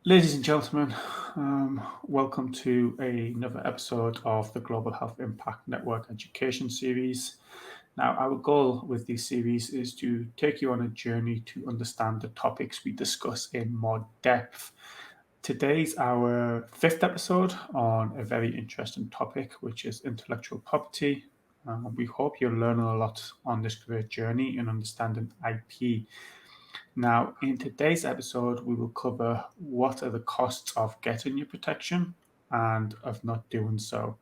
Ladies and gentlemen, welcome to another episode of the Global Health Impact Network Education Series. Now, our goal with this series is to take you on a journey to understand the topics we discuss in more depth. Today's our fifth episode on a very interesting topic, which is intellectual property. We hope you're learning a lot on this great journey in understanding IP. Now, in today's episode, we will cover what are the costs of getting your protection and of not doing so.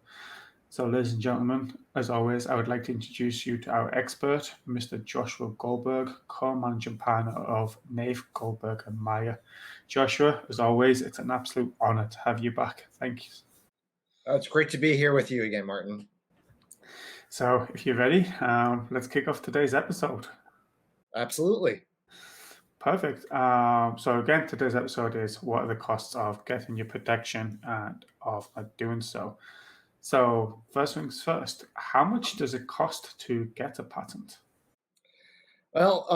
So, ladies and gentlemen, as always, I would like to introduce you to our expert, Mr. Joshua Goldberg, co-managing partner of Nave, Goldberg and Meyer. Joshua, as always, it's an absolute honor to have you back. Thank you. It's great to be here with you again, Martin. So, if you're ready, let's kick off today's episode. Absolutely. Perfect. So again, today's episode is what are the costs of getting your protection and of not doing so. So first things first, how much does it cost to get a patent? Well,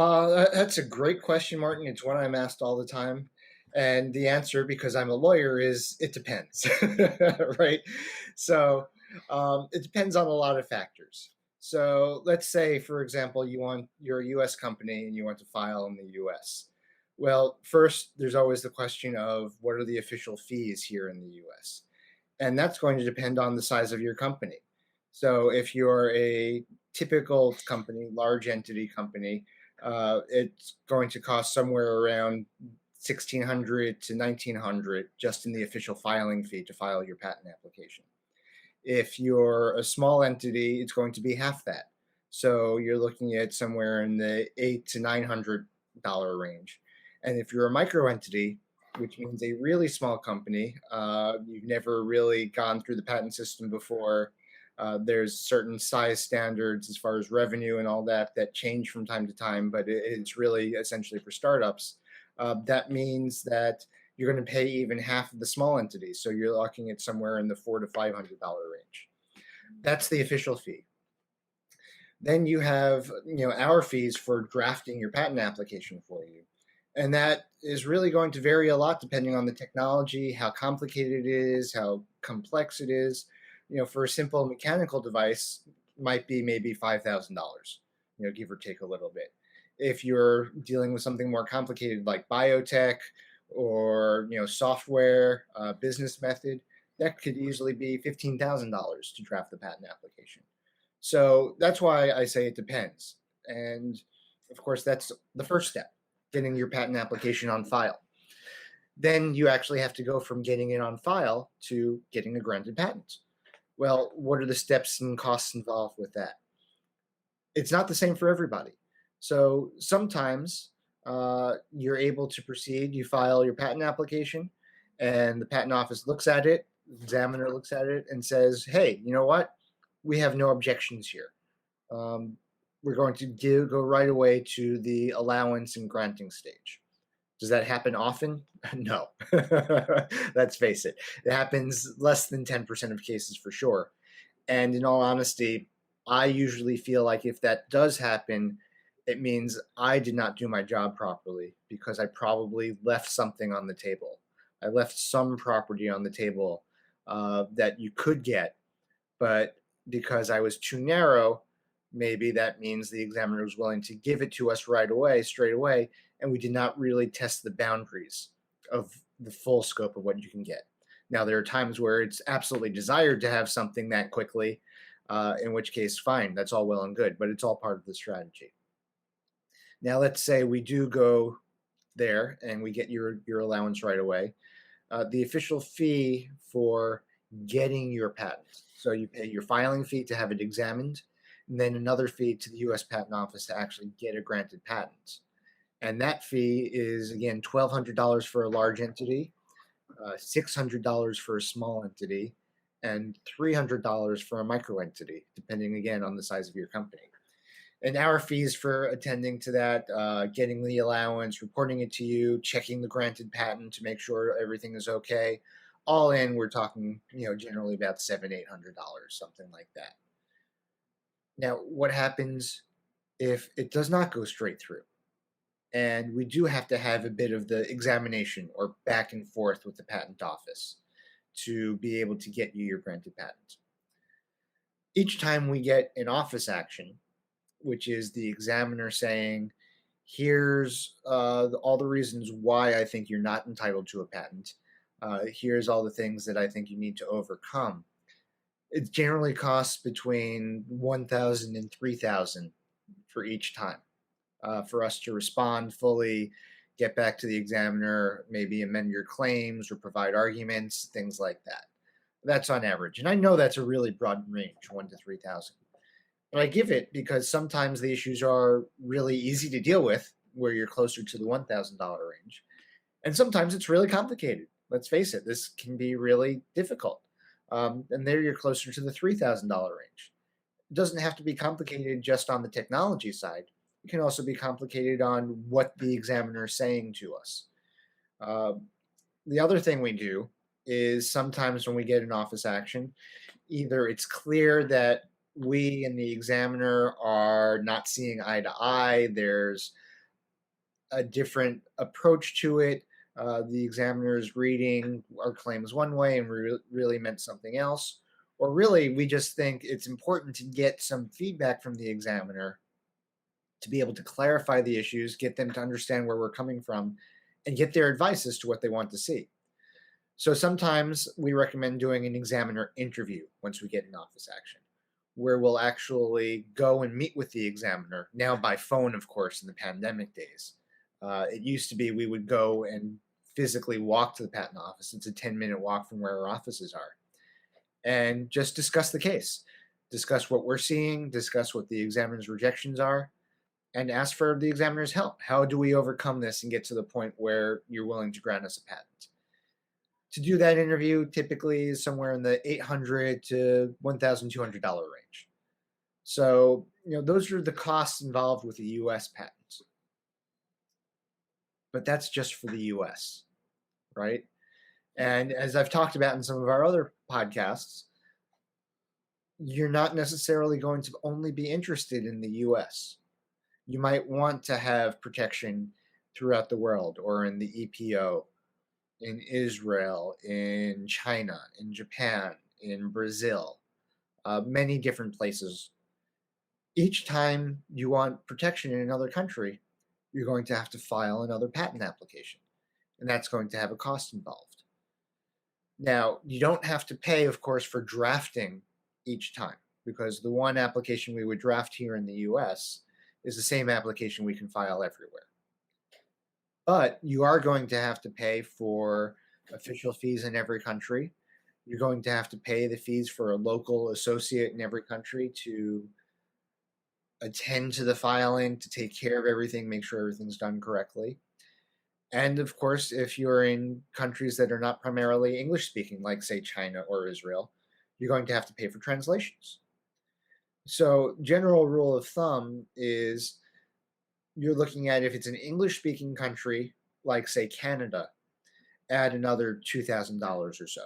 that's a great question, Martin. It's one I'm asked all the time. And the answer, because I'm a lawyer, is it depends, right? So it depends on a lot of factors. So let's say, for example, you're a U.S. company and you want to file in the U.S. Well, first, there's always the question of what are the official fees here in the U.S. And that's going to depend on the size of your company. So if you're a typical company, large entity company, it's going to cost somewhere around 1,600 to 1,900 just in the official filing fee to file your patent application. If you're a small entity, it's going to be half that. So you're looking at somewhere in the $800 to $900 range. And if you're a micro entity, which means a really small company, you've never really gone through the patent system before. There's certain size standards as far as revenue and all that change from time to time, but it's really essentially for startups. That means that you're going to pay even half of the small entities. So you're looking at somewhere in the $400 to $500 range. That's the official fee. Then you have, our fees for drafting your patent application for you. And that is really going to vary a lot depending on the technology, how complicated it is, how complex it is. For a simple mechanical device, might be maybe $5,000, give or take a little bit. If you're dealing with something more complicated like biotech or software, business method, that could easily be $15,000 to draft the patent application. So that's why I say it depends. And of course, that's the first step, getting your patent application on file. Then you actually have to go from getting it on file to getting a granted patent. Well, what are the steps and costs involved with that? It's not the same for everybody. So sometimes you're able to proceed, you file your patent application, and the patent office looks at it, the examiner looks at it, and says, hey, you know what? We have no objections here. We're going to go right away to the allowance and granting stage. Does that happen often? No. Let's face it. It happens less than 10% of cases for sure. And in all honesty, I usually feel like if that does happen, it means I did not do my job properly because I probably left something on the table. I left some property on the table that you could get, but because I was too narrow, maybe that means the examiner was willing to give it to us right away, straight away, and we did not really test the boundaries of the full scope of what you can get. Now, there are times where it's absolutely desired to have something that quickly, in which case, fine, that's all well and good, but it's all part of the strategy. Now, let's say we do go there and we get your allowance right away. The official fee for getting your patent. So you pay your filing fee to have it examined, and then another fee to the U.S. Patent Office to actually get a granted patent. And that fee is, again, $1,200 for a large entity, $600 for a small entity, and $300 for a micro entity, depending, again, on the size of your company. And our fees for attending to that, getting the allowance, reporting it to you, checking the granted patent to make sure everything is okay. All in, we're talking, generally about $700-800, something like that. Now, what happens if it does not go straight through? And we do have to have a bit of the examination or back and forth with the patent office to be able to get you your granted patent. Each time we get an office action, which is the examiner saying, here's all the reasons why I think you're not entitled to a patent. Here's all the things that I think you need to overcome. It generally costs between 1,000 and 3,000 for each time for us to respond fully, get back to the examiner, maybe amend your claims or provide arguments, things like that. That's on average. And I know that's a really broad range, 1 to 3,000. But I give it because sometimes the issues are really easy to deal with, where you're closer to the $1,000 range. And sometimes it's really complicated. Let's face it, this can be really difficult. And there you're closer to the $3,000 range. It doesn't have to be complicated just on the technology side. It can also be complicated on what the examiner is saying to us. The other thing we do is sometimes when we get an office action, either it's clear that we and the examiner are not seeing eye to eye, there's a different approach to it. The examiner is reading our claims one way and we really meant something else. Or really, we just think it's important to get some feedback from the examiner to be able to clarify the issues, get them to understand where we're coming from, and get their advice as to what they want to see. So sometimes we recommend doing an examiner interview once we get an office action, where we'll actually go and meet with the examiner, now by phone, of course, in the pandemic days. It used to be we would go and physically walk to the patent office. It's a 10-minute walk from where our offices are. And just discuss the case, discuss what we're seeing, discuss what the examiner's rejections are, and ask for the examiner's help. How do we overcome this and get to the point where you're willing to grant us a patent? To do that interview typically is somewhere in the $800 to $1,200 range. So, those are the costs involved with a US patent. But that's just for the US, right? And as I've talked about in some of our other podcasts, you're not necessarily going to only be interested in the US. You might want to have protection throughout the world, or in the EPO, in Israel, in China, in Japan, in Brazil, many different places. Each time you want protection in another country, you're going to have to file another patent application, and that's going to have a cost involved. Now, you don't have to pay, of course, for drafting each time, because the one application we would draft here in the US is the same application we can file everywhere. But you are going to have to pay for official fees in every country. You're going to have to pay the fees for a local associate in every country to attend to the filing, to take care of everything, make sure everything's done correctly. And of course, if you're in countries that are not primarily English speaking, like say China or Israel, you're going to have to pay for translations. So general rule of thumb is you're looking at, if it's an English speaking country, like say Canada, add another $2,000 or so.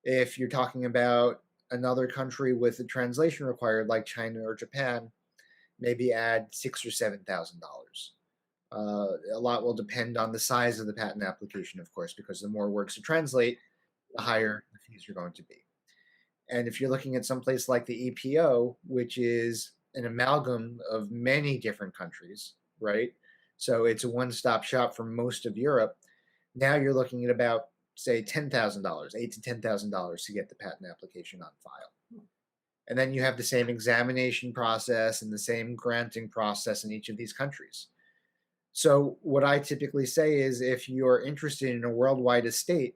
If you're talking about another country with a translation required, like China or Japan, maybe add $6,000 or $7,000. A lot will depend on the size of the patent application, of course, because the more words to translate, the higher the fees are going to be. And if you're looking at someplace like the EPO, which is an amalgam of many different countries, right? So it's a one-stop shop for most of Europe. Now you're looking at about, say, $10,000, $8,000 to $10,000 to get the patent application on file. And then you have the same examination process and the same granting process in each of these countries. So what I typically say is, if you're interested in a worldwide estate,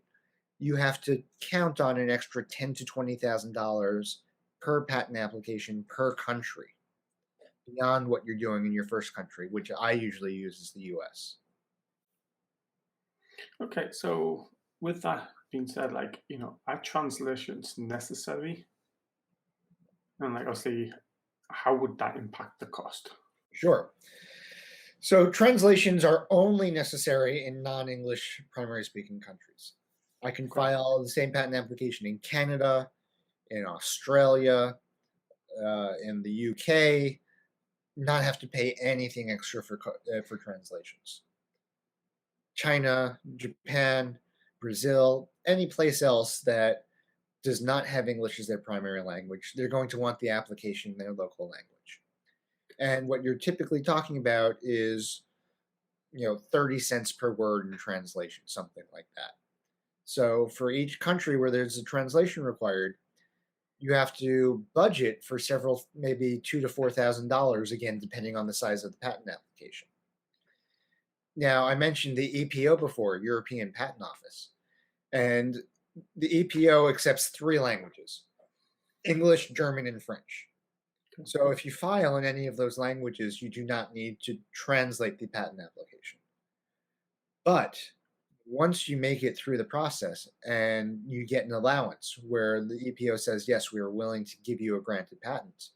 you have to count on an extra $10,000 to $20,000 per patent application per country, beyond what you're doing in your first country, which I usually use as the US. Okay, so with that being said, are translations necessary? And obviously, how would that impact the cost? Sure. So translations are only necessary in non-English primary speaking countries. I can file the same patent application in Canada, in Australia, in the UK, not have to pay anything extra for translations. China, Japan, Brazil, any place else that does not have English as their primary language, they're going to want the application in their local language. And what you're typically talking about is, 30 cents per word in translation, something like that. So for each country where there's a translation required, you have to budget for several, maybe $2,000 to $4,000, again, depending on the size of the patent application. Now, I mentioned the EPO before, European Patent Office, and the EPO accepts three languages: English, German, and French. So if you file in any of those languages, you do not need to translate the patent application. But once you make it through the process and you get an allowance where the EPO says, yes, we are willing to give you a granted patent,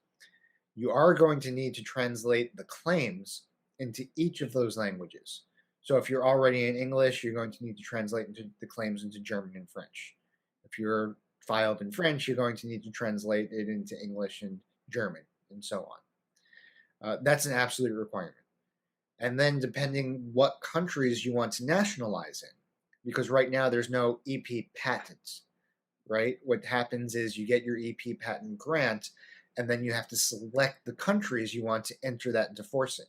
you are going to need to translate the claims into each of those languages. So if you're already in English, you're going to need to translate into the claims into German and French. If you're filed in French, you're going to need to translate it into English and German, and so on. That's an absolute requirement. And then depending what countries you want to nationalize in, because right now there's no EP patent, right? What happens is you get your EP patent grant, and then you have to select the countries you want to enter that into force in.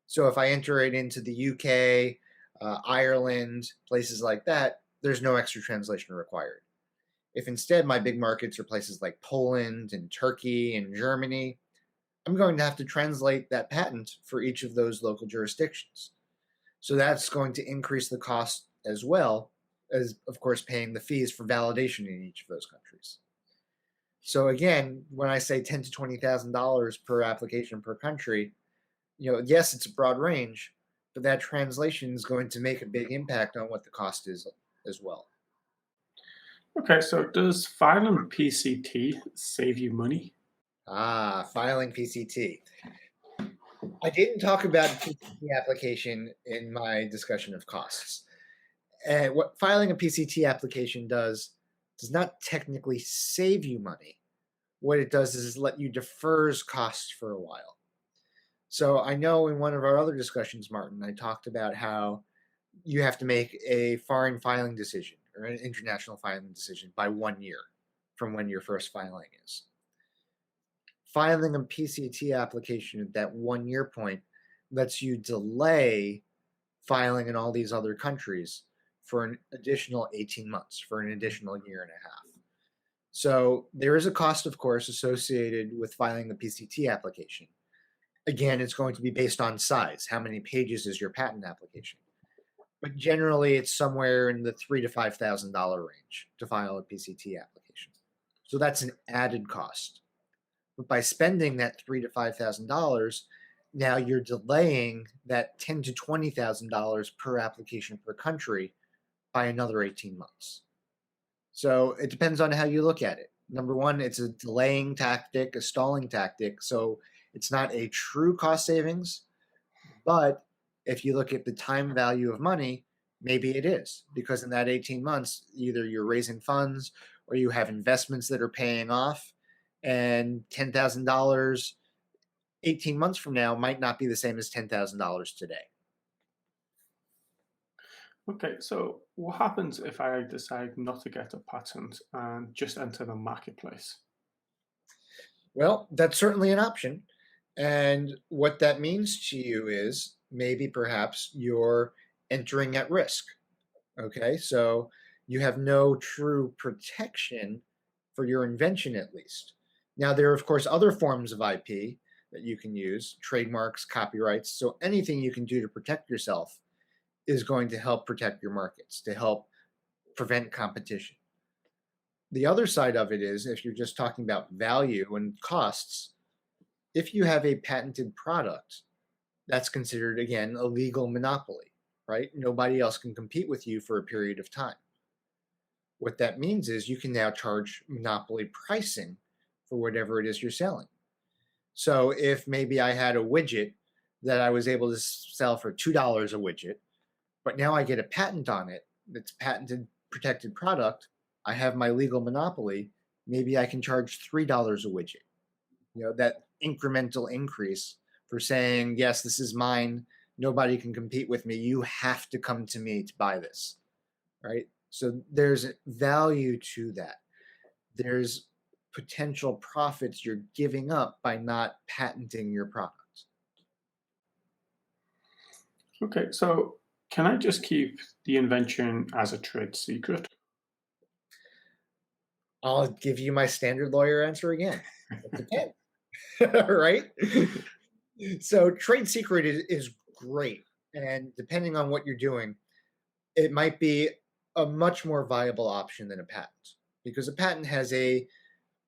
So if I enter it into the UK, Ireland, places like that, there's no extra translation required. If instead my big markets are places like Poland and Turkey and Germany, I'm going to have to translate that patent for each of those local jurisdictions. So that's going to increase the cost as well as, of course, paying the fees for validation in each of those countries. So again, when I say $10,000 to $20,000 per application per country, yes, it's a broad range, but that translation is going to make a big impact on what the cost is as well. Okay, so does filing PCT save you money? Filing PCT. I didn't talk about PCT application in my discussion of costs. And what filing a PCT application does not technically save you money. What it does is let you defers costs for a while. So I know in one of our other discussions, Martin, I talked about how you have to make a foreign filing decision or an international filing decision by 1 year from when your first filing is. Filing a PCT application at that 1 year point lets you delay filing in all these other countries for an additional 18 months, for an additional year and a half. So there is a cost, of course, associated with filing the PCT application. Again, it's going to be based on size. How many pages is your patent application? But generally, it's somewhere in the $3,000 to $5,000 range to file a PCT application. So that's an added cost. But by spending that $3,000 to $5,000, now you're delaying that $10,000 to $20,000 per application per country by another 18 months. So it depends on how you look at it. Number one, it's a delaying tactic, a stalling tactic. So it's not a true cost savings, but if you look at the time value of money, maybe it is, because in that 18 months, either you're raising funds or you have investments that are paying off, and $10,000 18 months from now might not be the same as $10,000 today. Okay, so what happens if I decide not to get a patent and just enter the marketplace? Well, that's certainly an option. And what that means to you is maybe perhaps you're entering at risk. Okay, so you have no true protection for your invention, at least. Now, there are, of course, other forms of IP that you can use: trademarks, copyrights. So anything you can do to protect yourself is going to help protect your markets, to help prevent competition. The other side of it is, if you're just talking about value and costs, if you have a patented product, that's considered, again, a legal monopoly, right? Nobody else can compete with you for a period of time. What that means is you can now charge monopoly pricing for whatever it is you're selling. So if maybe I had a widget that I was able to sell for $2 a widget, but now I get a patent on it that's patented protected product, I have my legal monopoly, maybe I can charge $3 a widget. That incremental increase for saying, yes, this is mine. Nobody can compete with me. You have to come to me to buy this, right? So there's value to that. There's potential profits you're giving up by not patenting your product. Okay, so can I just keep the invention as a trade secret? I'll give you my standard lawyer answer again. It depends, right? So trade secret is great. And depending on what you're doing, it might be a much more viable option than a patent, because a patent has a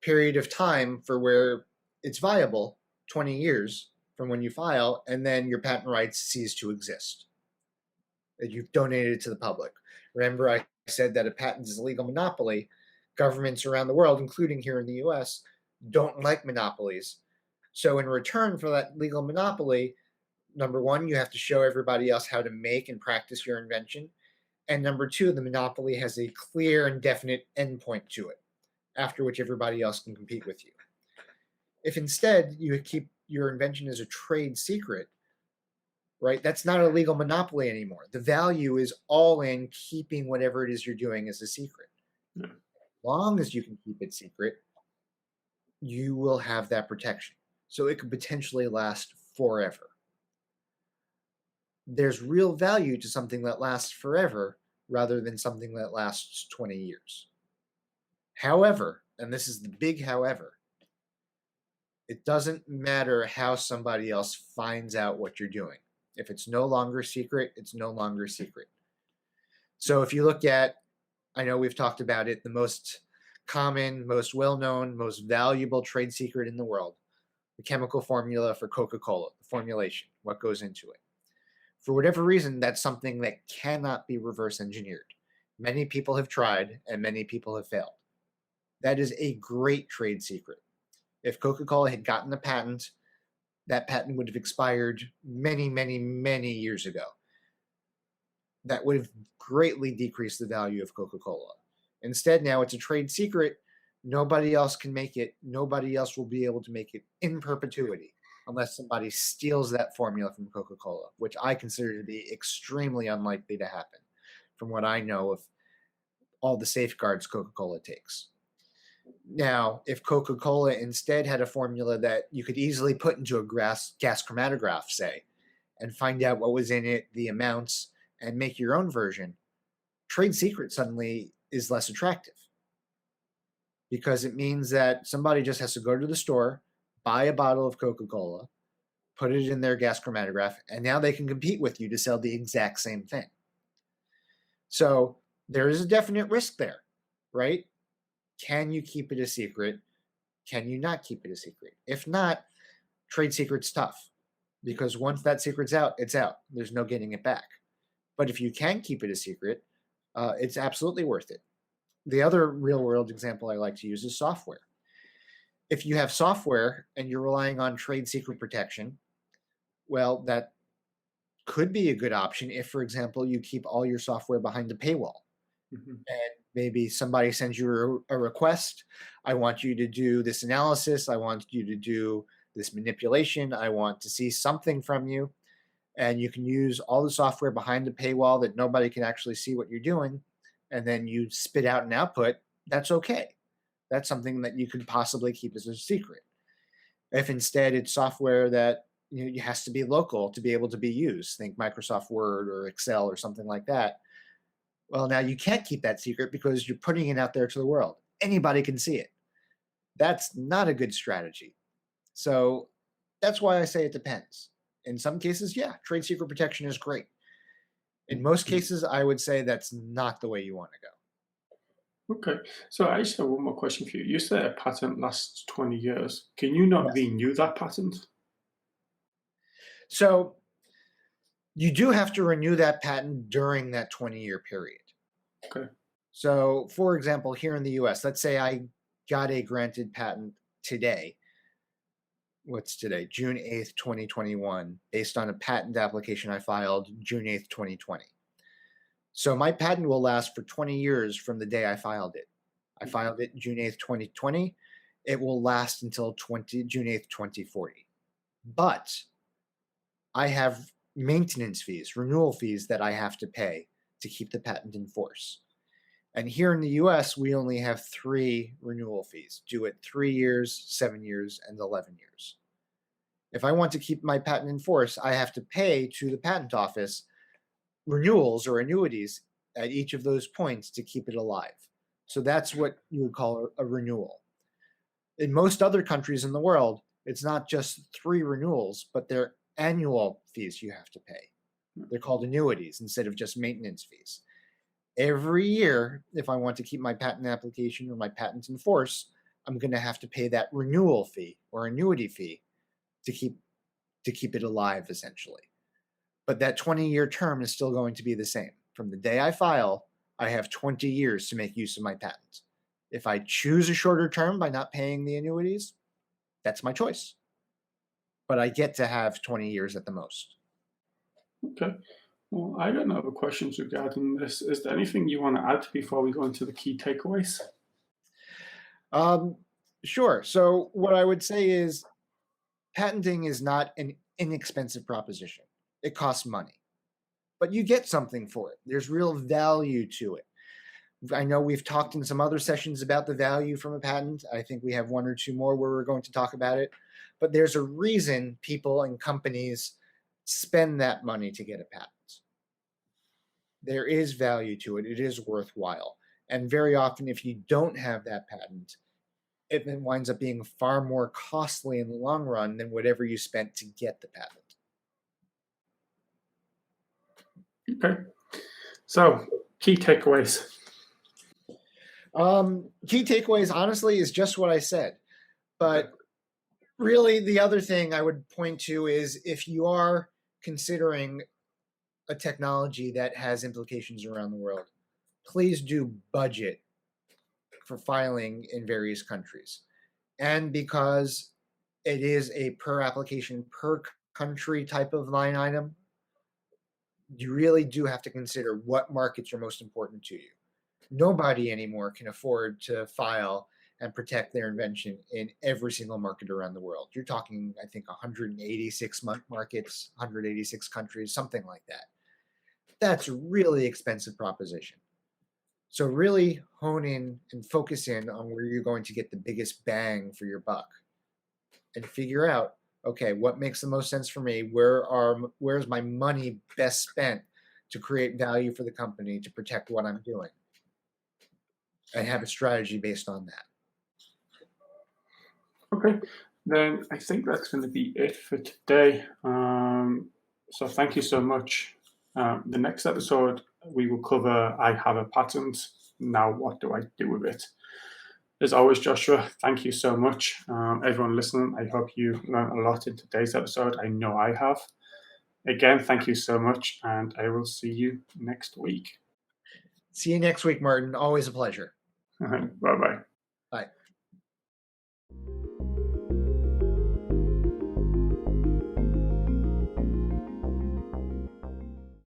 period of time for where it's viable, 20 years from when you file, and then your patent rights cease to exist. You've donated it to the public. Remember, I said that a patent is a legal monopoly. Governments around the world, including here in the US, don't like monopolies. So, in return for that legal monopoly, number one, you have to show everybody else how to make and practice your invention. And number two, the monopoly has a clear and definite endpoint to it, after which everybody else can compete with you. If instead you keep your invention as a trade secret, right, that's not a legal monopoly anymore. The value is all in keeping whatever it is you're doing as a secret. Yeah. As long as you can keep it secret, you will have that protection. So it could potentially last forever. There's real value to something that lasts forever rather than something that lasts 20 years. However, and this is the big however, it doesn't matter how somebody else finds out what you're doing. If it's no longer secret, it's no longer secret. So if you look at, I know we've talked about it, the most common, most well-known, most valuable trade secret in the world, the chemical formula for Coca-Cola, the formulation, what goes into it. For whatever reason, that's something that cannot be reverse engineered. Many people have tried and many people have failed. That is a great trade secret. If Coca-Cola had gotten a patent, that patent would have expired many, many, many years ago. That would have greatly decreased the value of Coca-Cola. Instead, now it's a trade secret. Nobody else can make it. Nobody else will be able to make it in perpetuity unless somebody steals that formula from Coca-Cola, which I consider to be extremely unlikely to happen from what I know of all the safeguards Coca-Cola takes. Now, if Coca-Cola instead had a formula that you could easily put into a gas chromatograph, say, and find out what was in it, the amounts, and make your own version, trade secret suddenly is less attractive. Because it means that somebody just has to go to the store, buy a bottle of Coca-Cola, put it in their gas chromatograph, and now they can compete with you to sell the exact same thing. So there is a definite risk there, right? Can you keep it a secret? Can you not keep it a secret? If not, trade secret's tough because once that secret's out, it's out. There's no getting it back. But if you can keep it a secret, it's absolutely worth it. The other real world example I like to use is software. If you have software and you're relying on trade secret protection, well, that could be a good option if, for example, you keep all your software behind a paywall. Mm-hmm. And maybe somebody sends you a request. I want you to do this analysis. I want you to do this manipulation. I want to see something from you. And you can use all the software behind the paywall that nobody can actually see what you're doing. And then you spit out an output. That's okay. That's something that you could possibly keep as a secret. If instead it's software that it has to be local to be able to be used, think Microsoft Word or Excel or something like that. Well, now you can't keep that secret because you're putting it out there to the world. Anybody can see it. That's not a good strategy. So that's why I say it depends. In some cases, yeah, trade secret protection is great. In most cases, I would say that's not the way you want to go. Okay, so I just have one more question for you. You said a patent lasts 20 years. Can you not renew that patent? So you do have to renew that patent during that 20-year period. Okay. So, for example, here in the US, let's say I got a granted patent today. What's today? June 8th, 2021, based on a patent application I filed June 8th, 2020. So my patent will last for 20 years from the day I filed it. I filed it June 8th, 2020. It will last until June 8th, 2040. But I have maintenance fees, renewal fees that I have to pay to keep the patent in force. And here in the US, we only have 3 renewal fees, due at 3 years, 7 years, and 11 years. If I want to keep my patent in force, I have to pay to the patent office renewals or annuities at each of those points to keep it alive. So that's what you would call a renewal. In most other countries in the world, it's not just 3 renewals, but they're annual fees you have to pay. They're called annuities instead of just maintenance fees. Every year, if I want to keep my patent application or my patent in force, I'm going to have to pay that renewal fee or annuity fee to keep it alive, essentially. But that 20-year term is still going to be the same. From the day I file, I have 20 years to make use of my patent. If I choose a shorter term by not paying the annuities, that's my choice. But I get to have 20 years at the most. Okay. Well, I got no other questions regarding this. Is there anything you want to add before we go into the key takeaways? Sure. So what I would say is patenting is not an inexpensive proposition. It costs money, but you get something for it. There's real value to it. I know we've talked in some other sessions about the value from a patent. I think we have 1 or 2 more where we're going to talk about it. But there's a reason people and companies spend that money to get a patent. There is value to it. It is worthwhile. And very often, if you don't have that patent, it winds up being far more costly in the long run than whatever you spent to get the patent. Okay. So, key takeaways. Key takeaways, honestly, is just what I said. But really, the other thing I would point to is if you are considering a technology that has implications around the world, please do budget for filing in various countries. And because it is a per application, per country type of line item, you really do have to consider what markets are most important to you. Nobody anymore can afford to file and protect their invention in every single market around the world. You're talking, I think, 186 markets, 186 countries, something like that. That's a really expensive proposition. So really hone in and focus in on where you're going to get the biggest bang for your buck and figure out, okay, what makes the most sense for me? Where's my money best spent to create value for the company, to protect what I'm doing? And have a strategy based on that. Okay, then I think that's going to be it for today. So thank you so much. The next episode, we will cover I have a patent. Now, what do I do with it? As always, Joshua, thank you so much. Everyone listening, I hope you learned a lot in today's episode. I know I have. Again, thank you so much, and I will see you next week. See you next week, Martin. Always a pleasure. Bye-bye. Bye.